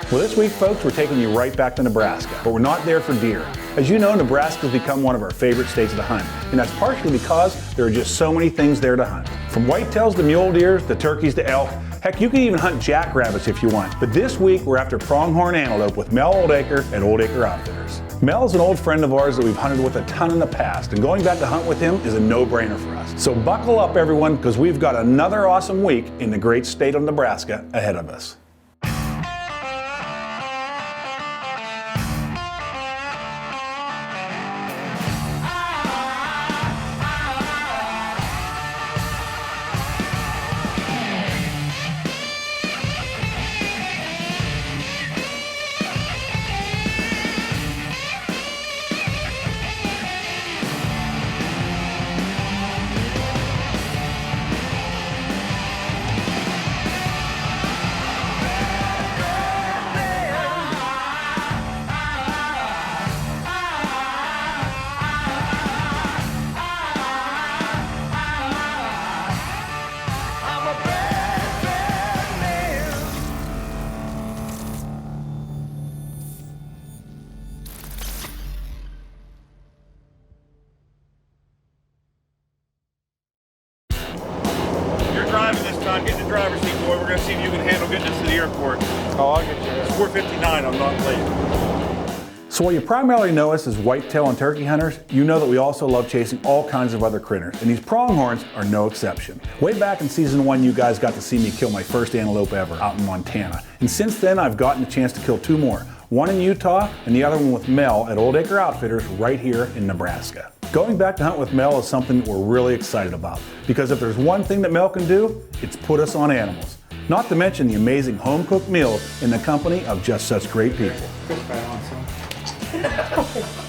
Well, this week, folks, we're taking you right back to Nebraska, but we're not there for deer. As you know, Nebraska's become one of our favorite states to hunt, and that's partially because there are just so many things there to hunt. From whitetails to mule deer, to turkeys to elk, heck, you can even hunt jackrabbits if you want. But this week, we're after pronghorn antelope with Mel Oldacre at Oldacre Outfitters. Mel is an old friend of ours that we've hunted with a ton in the past, and going back to hunt with him is a no-brainer for us. So buckle up, everyone, because we've got another awesome week in the great state of Nebraska ahead of us. Get in the driver's seat, boy. We're going to see if you can handle getting us to the airport. Oh, I'll get you there. It's 4:59. I'm not late. So while you primarily know us as whitetail and turkey hunters, you know that we also love chasing all kinds of other critters, and these pronghorns are no exception. Way back in season 1, you guys got to see me kill my first antelope ever out in Montana, and since then I've gotten a chance to kill 2 more. One in Utah and the other one with Mel at Oldacre Outfitters right here in Nebraska. Going back to hunt with Mel is something that we're really excited about, because if there's one thing that Mel can do, it's put us on animals. Not to mention the amazing home-cooked meals in the company of just such great people.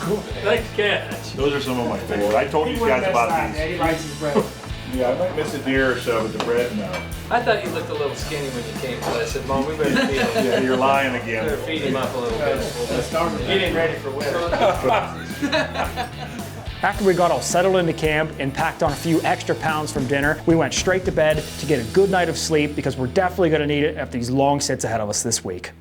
Cool. Nice catch. Those are some of my favorite. I told you guys about these. He likes his bread. Yeah, I might miss a deer or so, but the bread, no. I thought you looked a little skinny when you came, so I said, Mom, we better feed him. Yeah, you're lying We better again. feed him up a little bit. He ain't ready for winter. After we got all settled into camp and packed on a few extra pounds from dinner, we went straight to bed to get a good night of sleep because we're definitely going to need it after these long sits ahead of us this week.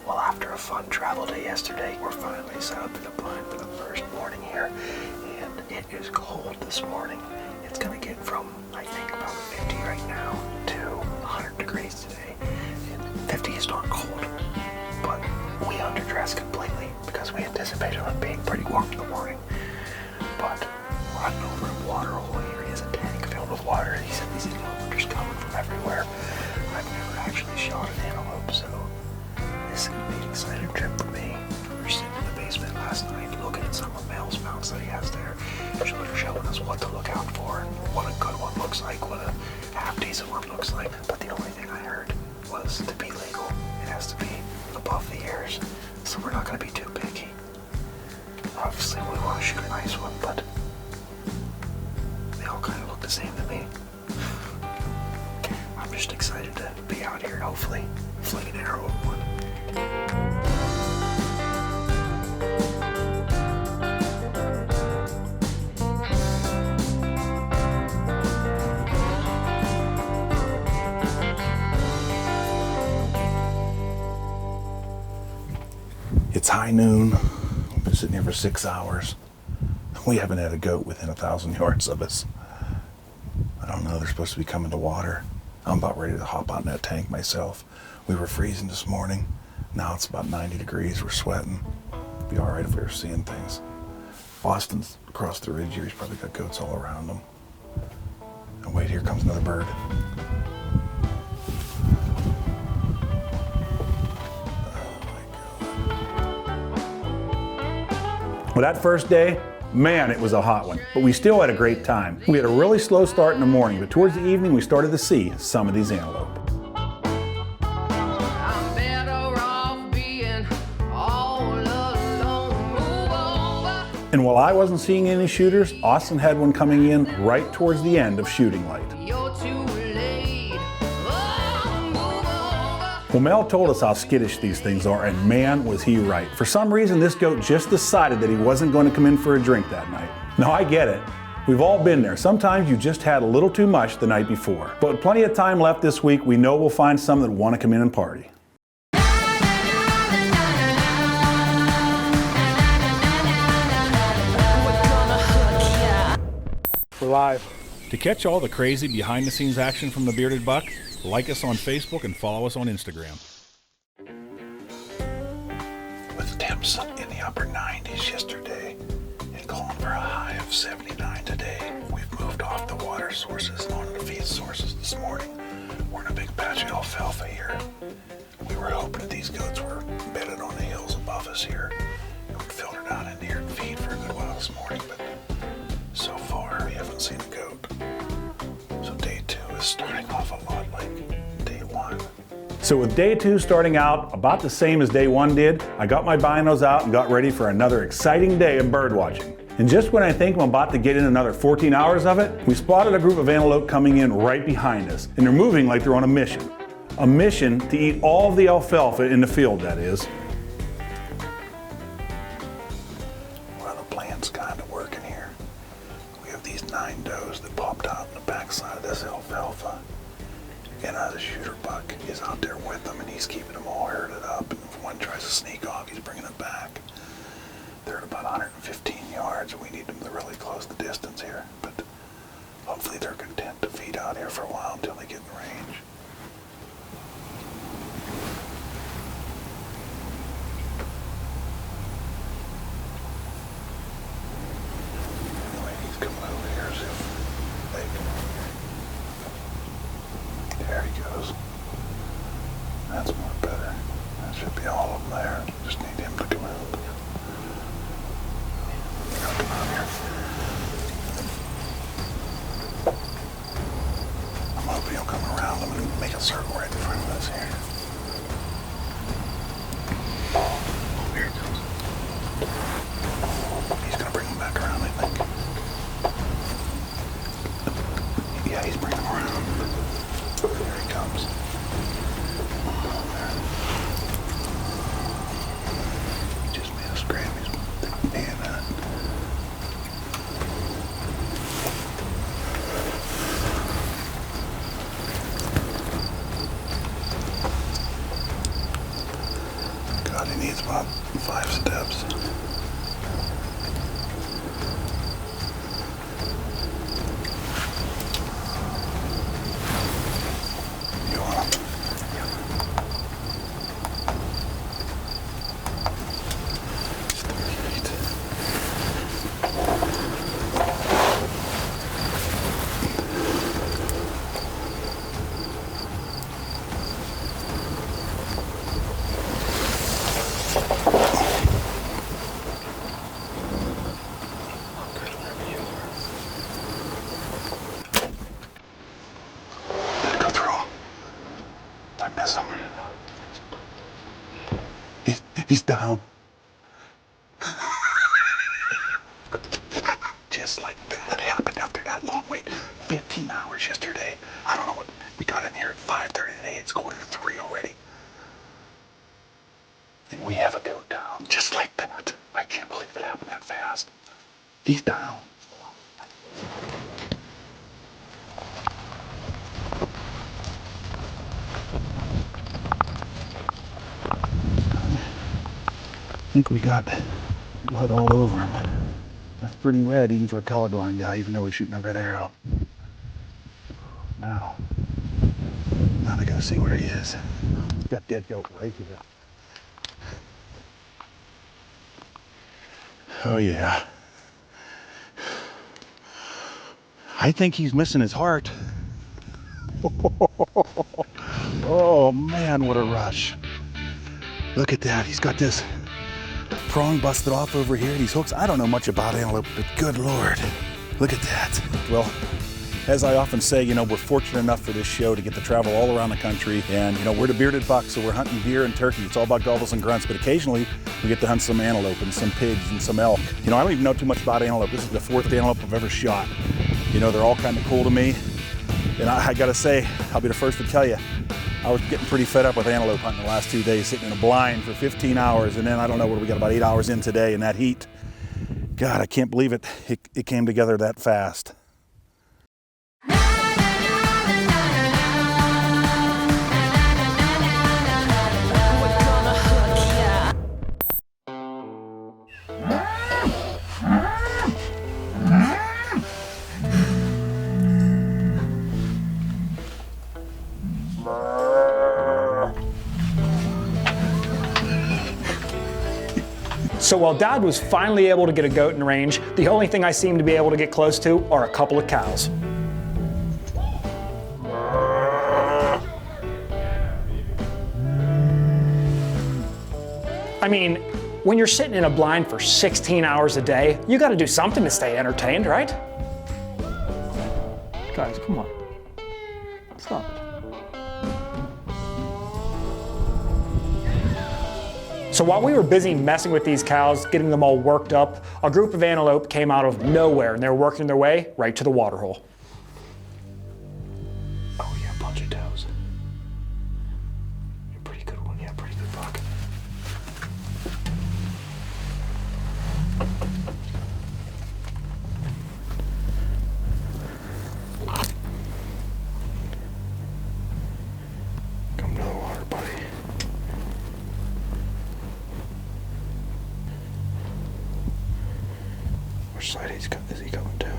Well, after a fun travel day yesterday, we're finally set up in the blind for the first morning here, and it is cold this morning. It's going to get from, I think, about 50 right now to 100 degrees today, and 50 is not cold, but we underdressed completely because we anticipated on being pretty warm in the morning. But we're running over a water hole here. He has a tank filled with water, and he said these antelope are just coming from everywhere. I've never actually shot an antelope, so this is going to be an exciting trip for me. We were sitting in the basement last night looking at some of Mel's mounts that he has there. Showing us what to look out for and what a good one looks like, what a half-decent one looks like. But the only thing I heard was to be legal, it has to be above the ears, so we're not going to be too picky. Obviously we want to shoot a nice one, but they all kind of look the same to me. I'm just excited to be out here and hopefully fling an arrow at one. It's high noon. We've been sitting here for 6 hours. We haven't had a goat within 1,000 yards of us. I don't know, they're supposed to be coming to water. I'm about ready to hop out in that tank myself. We were freezing this morning. Now it's about 90 degrees, we're sweating. It'd be all right if we were seeing things. Boston's across the ridge here, he's probably got goats all around him. And wait, here comes another bird. Well, that first day, man, it was a hot one, but we still had a great time. We had a really slow start in the morning, but towards the evening we started to see some of these antelope. I'm better off being all alone. Move over. And while I wasn't seeing any shooters, Austin had one coming in right towards the end of shooting light. You're too late. Oh, move over. Well, Mel told us how skittish these things are, and man, was he right. For some reason, this goat just decided that he wasn't going to come in for a drink that night. Now, I get it. We've all been there. Sometimes you just had a little too much the night before. But with plenty of time left this week, we know we'll find some that want to come in and party. We're live. To catch all the crazy behind-the-scenes action from the Bearded Buck, like us on Facebook and follow us on Instagram. With temps in the upper 90s yesterday and calling for a high of 79 today, we've moved off the water sources and onto the feed sources this morning. We're in a big patch of alfalfa here. We were hoping that these goats were bedded on the hills above us here and would filter down in here and feed for a good while this morning, but so far we haven't seen a goat. So day 2 is starting off a lot like day 1. So with day 2 starting out about the same as day 1 did, I got my binos out and got ready for another exciting day of bird watching. And just when I think I'm about to get in another 14 hours of it, we spotted a group of antelope coming in right behind us, and they're moving like they're on a mission. A mission to eat all of the alfalfa in the field, that is. Well, the plan's kind of working here. We have these 9 does that popped out on the backside of this alfalfa. And the shooter buck is out there with them, and he's keeping them all herded up. And if one tries to sneak off, he's bringing it back. They're at about 115 yards, and we need them to really close the distance here. But hopefully they're content to feed out here for a while until they get in range. Anyway, he's coming over here as if they can. There he goes. That's more better. That should be all of them there. Just need him to come out. Come out here. I'm hoping he'll come around them and make a circle right in front of us here. Oh, here he goes. He's gonna bring him back around, I think. Yeah, he's bringing him around. Here he comes. He just made us grab his hand on it. God, he needs about 5 steps. You want him? It's 30 feet. Did it go through him? I miss him. He's down. Just like that. It happened after that long wait. 15 hours yesterday. I don't know what. We got in here at 5:30 today. It's 2:45 already. And we have a goat down. Just like that. I can't believe it happened that fast. He's down. I think we got blood all over him. That's pretty red even for a colorblind guy, even though he's shooting a red arrow. Now I gotta see where he is. He's got dead goat right here. Oh yeah. I think he's missing his heart. Oh man, what a rush. Look at that, he's got this prong busted off over here, these hooks. I don't know much about antelope, but good Lord, look at that. Well, as I often say, you know, we're fortunate enough for this show to get to travel all around the country, and you know, we're the Bearded Buck, so we're hunting deer and turkey. It's all about gobbles and grunts, but occasionally we get to hunt some antelope and some pigs and some elk. You know, I don't even know too much about antelope. This is the 4th antelope I've ever shot. You know, they're all kind of cool to me, and I gotta say, I'll be the first to tell you, I was getting pretty fed up with antelope hunting the last 2 days, sitting in a blind for 15 hours, and then I don't know, what we got, about 8 hours in today in that heat. God, I can't believe it. It came together that fast. So while Dad was finally able to get a goat in range, the only thing I seem to be able to get close to are a couple of cows. I mean, when you're sitting in a blind for 16 hours a day, you gotta do something to stay entertained, right? Guys, come on. Stop it. So while we were busy messing with these cows, getting them all worked up, a group of antelope came out of nowhere and they were working their way right to the water hole. Oh yeah, a bunch of does. A pretty good one, yeah, pretty good buck. Come to the water, buddy. Which side is he going to?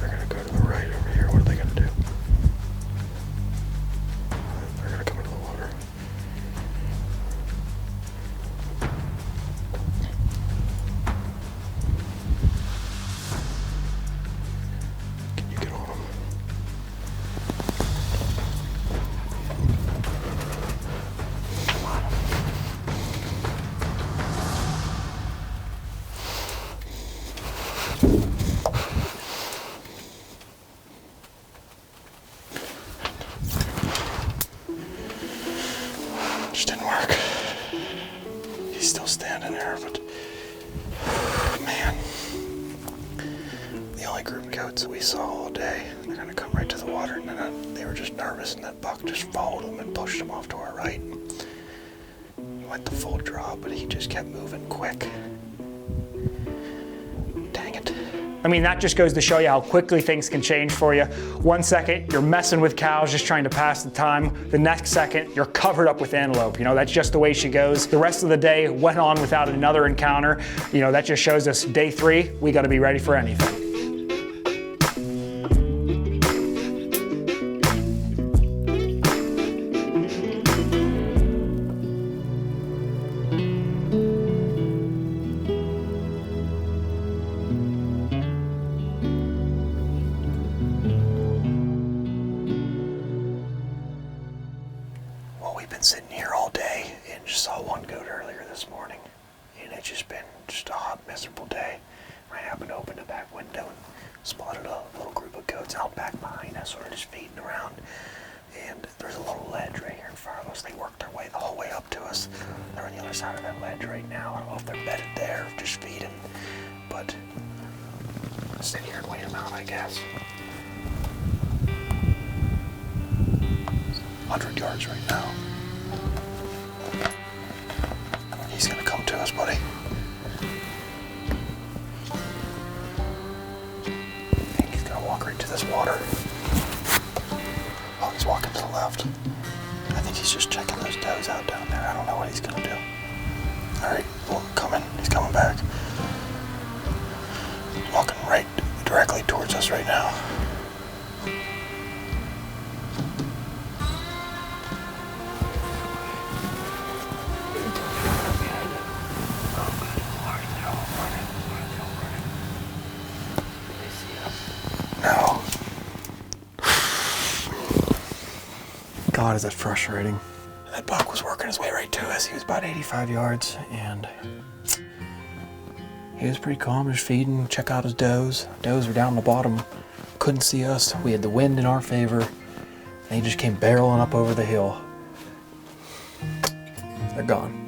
They're gonna go to the right over here. What are they gonna do? They're gonna come into the water. Can you get on them? Just didn't work. He's still standing there, but man, the only group of goats that we saw all day, they're gonna come right to the water, and then they were just nervous, and that buck just followed them and pushed them off to our right. He went the full draw, but he just kept moving quick. Dang it. I mean, that just goes to show you how quickly things can change for you. 1 second, you're messing with cows, just trying to pass the time. The next second, you're covered up with antelope. You know, that's just the way she goes. The rest of the day went on without another encounter. You know, that just shows us day 3, we gotta be ready for anything. We've been sitting here all day and just saw one goat earlier this morning, and it's just been just a hot, miserable day. I happened to open the back window and spotted a little group of goats out back behind us, sort of just feeding around. And there's a little ledge right here in front of us. They worked their way the whole way up to us. They're on the other side of that ledge right now. I don't know if they're bedded there, just feeding, but I'll sit here and wait them out, I guess. 100 yards right now. He's gonna come to us, buddy. I think he's gonna walk right to this water. Oh, he's walking to the left. I think he's just checking those does out down there. I don't know what he's gonna do. All right, well, coming. He's coming back. He's walking right directly towards us right now. No. God, is that frustrating. That buck was working his way right to us. He was about 85 yards, and he was pretty calm, just feeding, check out his does. Does were down the bottom, couldn't see us. We had the wind in our favor, and he just came barreling up over the hill. They're gone.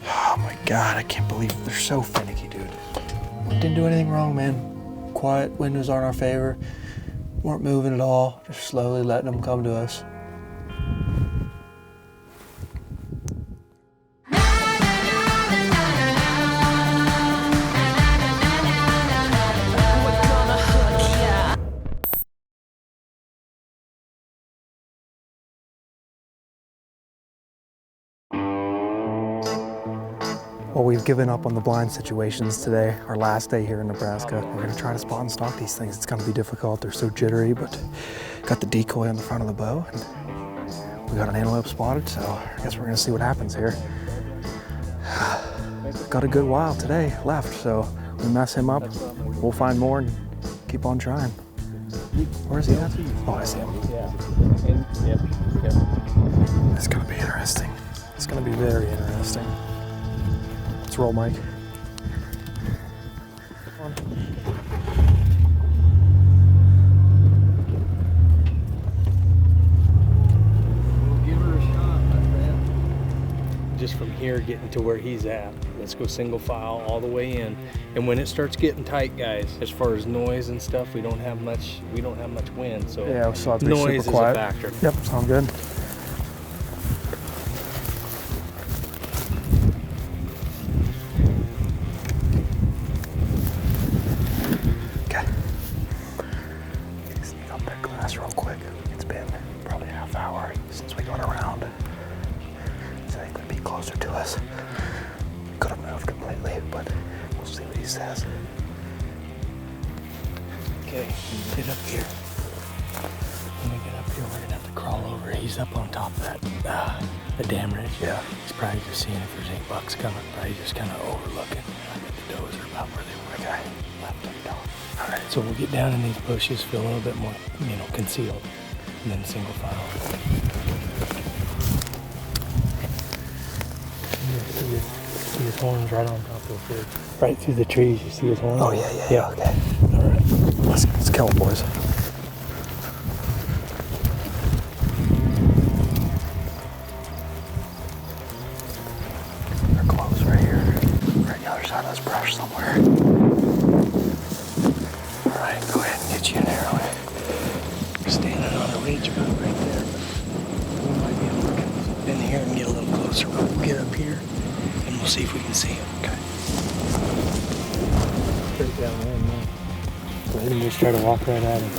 Oh my God, I can't believe they're so finicky, dude. Didn't do anything wrong, man. Quiet, windows are in our favor. Weren't moving at all, just slowly letting them come to us. Well, we've given up on the blind situations today, our last day here in Nebraska. We're gonna try to spot and stalk these things. It's gonna be difficult, they're so jittery, but got the decoy on the front of the bow, and we got an antelope spotted, so I guess we're gonna see what happens here. Got a good while today left, so we mess him up, we'll find more and keep on trying. Where is he at? Oh, I see him. It's gonna be interesting. It's gonna be very interesting. Let's roll, Mike. Give her a shot, my friend. Just from here getting to where he's at. Let's go single file all the way in. And when it starts getting tight, guys, as far as noise and stuff, we don't have much wind, so Yeah, we saw it be noise super quiet. is a factor. Yep, sound good. Okay. Sneak up that glass real quick. It's been probably a half hour since we got around. So he could be closer to us. Could have moved completely, but we'll see what he says. Okay, get up here. When we get up here, we're gonna have to crawl over. He's up on top of that the dam ridge. Yeah. He's probably just seeing if there's any bucks coming. Probably just kind of overlooking. I bet the does are about where they were. Okay. Left up top. All right. So we'll get down in these bushes, feel a little bit more, concealed, and then single file. See his horns right on top of the right through the trees. You see his horns? Oh, yeah. Okay. All right. Let's kill him, boys. They're close right here. Right on the other side of this brush somewhere. All right, go ahead and get you in there. We're standing on a ridge about right there. We might be able to look in here and get a little closer, but we'll get up here and we'll see if we can see him. Okay. Straight down there, man. Go ahead and just try to walk right at him.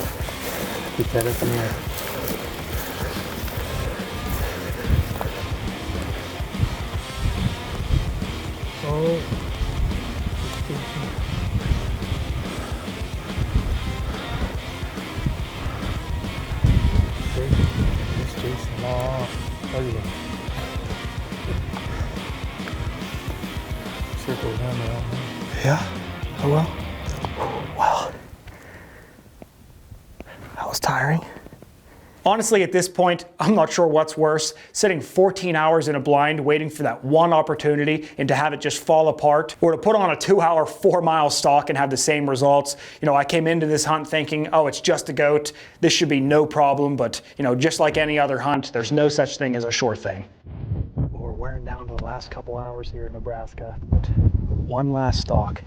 Keep that up in the air. Oh. There's Jason. Oh, look at him. Circle down there. Yeah? Oh well. Well. That was tiring. Honestly, at this point, I'm not sure what's worse, sitting 14 hours in a blind waiting for that one opportunity and to have it just fall apart, or to put on a 2-hour, 4-mile stalk and have the same results. You know, I came into this hunt thinking, oh, it's just a goat, this should be no problem, but, you know, just like any other hunt, there's no such thing as a sure thing. We're wearing down to the last couple hours here in Nebraska. But one last stalk.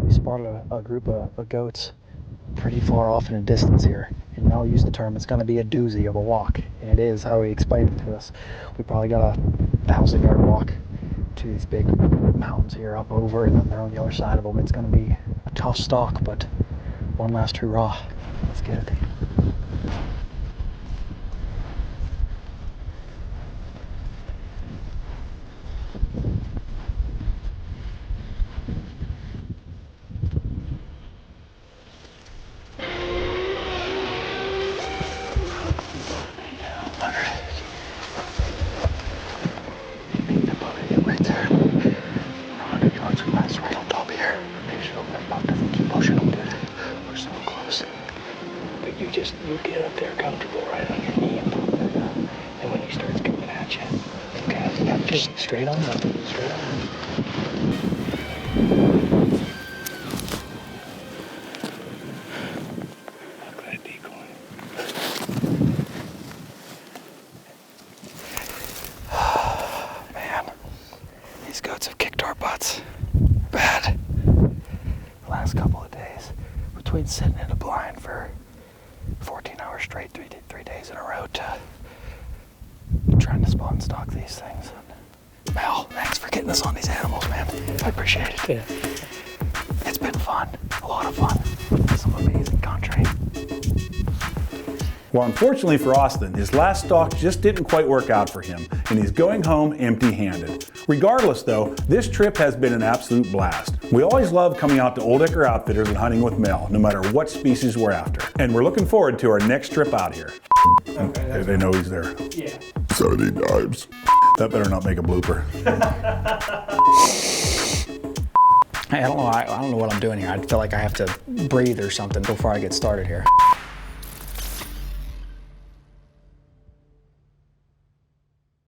We spotted a group of goats pretty far off in a distance here. And I'll use the term, it's going to be a doozy of a walk. And it is how he explained it to us. We probably got a 1,000-yard walk to these big mountains here up over, and then they're on the other side of them. It's going to be a tough stalk, but one last hurrah. Let's get it. You get up there comfortable right on your knee and pop that up. And when he starts coming at you, okay, just straight on up, straight on up. Look at that decoy. Man, these goats have kicked our butts bad. The last couple of days, between sitting in a blind for 14 hours straight, three days in a row, to trying to spot and stalk these things. Mel, thanks for getting us on these animals, man. I appreciate it. Yeah. It's been fun, a lot of fun. Some amazing country. Well, unfortunately for Austin, his last stalk just didn't quite work out for him, and he's going home empty-handed. Regardless though, this trip has been an absolute blast. We always love coming out to Old Acre Outfitters and hunting with Mel, no matter what species we're after. And we're looking forward to our next trip out here. Okay, they know he's there. Yeah. 70 times. That better not make a blooper. Hey, I don't know what I'm doing here. I feel like I have to breathe or something before I get started here.